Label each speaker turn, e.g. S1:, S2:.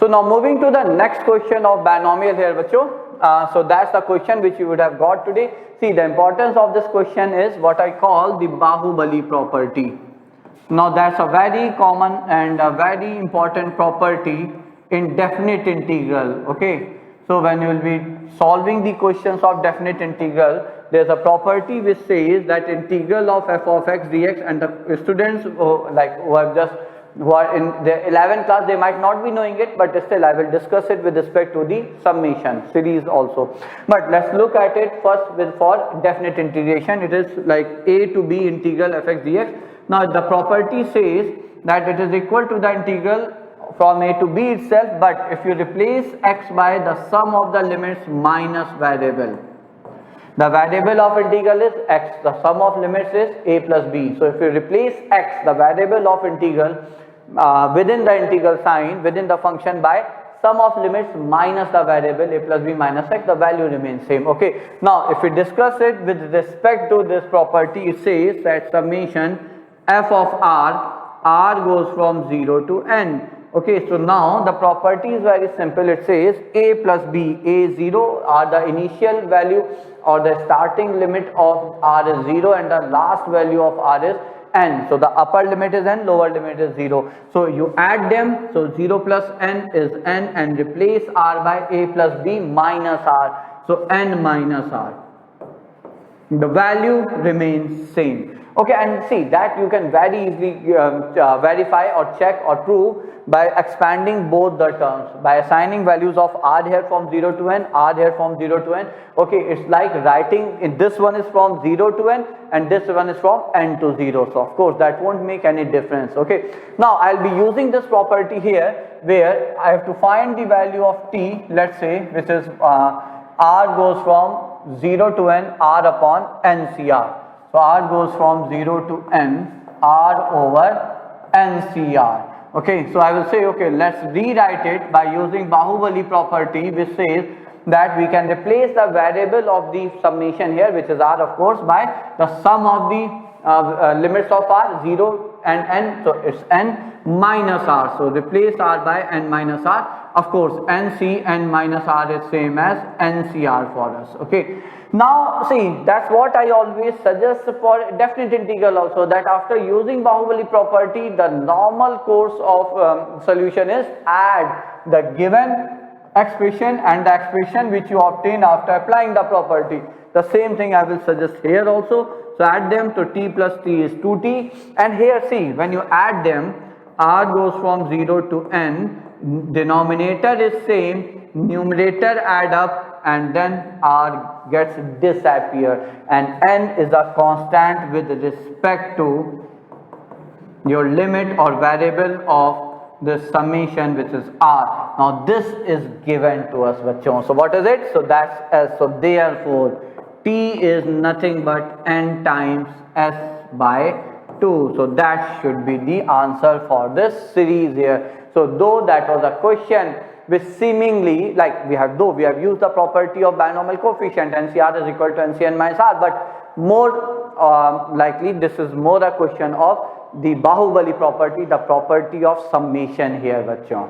S1: So now moving to the next question of binomial here, bachcho. So that's the question which you would have got today. See, the importance of this question is what I call the Bahubali property. Now that's a very common and a very important property in definite integral. Okay, so when you will be solving the questions of definite integral, there's a property which says that integral of f of x dx, and the students who are in the 11th class, they might not be knowing it, but still I will discuss it with respect to the summation series also. But let's look at it first for definite integration. It is like a to b integral fx dx. Now the property says that it is equal to the integral from a to b itself, but if you replace x by the sum of the limits minus variable. The variable of integral is x, the sum of limits is a plus b. So if you replace x, the variable of integral, within the integral sign, within the function, by sum of limits minus the variable a plus b minus x, the value remains same. Okay, now if we discuss it with respect to this property, it says that summation f of r goes from 0 to n. Okay, so now the property is very simple. It says a plus b, a 0 are the initial value or the starting limit of r is 0 and the last value of r is n. So the upper limit is n, lower limit is 0. So you add them, so 0 plus n is n, and replace r by a plus b minus r. So n minus r. The value remains same. Okay, and see that you can very easily verify or check or prove by expanding both the terms, by assigning values of r here from 0 to n, r here from 0 to n. Okay, it's like writing this one is from 0 to n and this one is from n to 0. So of course that won't make any difference. Okay, now I'll be using this property here where I have to find the value of t, let's say, which is r goes from 0 to n, r upon NCR. So r goes from 0 to n, r over NCR. Okay, so I will say, okay, let's rewrite it by using Bahubali property, which says that we can replace the variable of the summation here, which is r of course, by the sum of the limits of r, 0 and n, so it's n minus r. So replace r by n minus r. Of course, NC, n minus r is same as NCR for us. Okay. Now see, that's what I always suggest for definite integral also, that after using Bahubali property, the normal course of solution is add the given expression and the expression which you obtain after applying the property. The same thing I will suggest here also. So add them, to t plus t is 2t, and here see, when you add them, r goes from 0 to n, denominator is same, numerator add up, and then r gets disappear, and n is a constant with respect to your limit or variable of the summation, which is r. Now this is given to us, bachon. So what is it? So that's s. So therefore t is nothing but n times s by 2. So that should be the answer for this series here. So though that was a question which seemingly, like we have used the property of binomial coefficient, NCR is equal to NCN minus R, but more likely this is more a question of the Bahubali property, the property of summation here, bachon.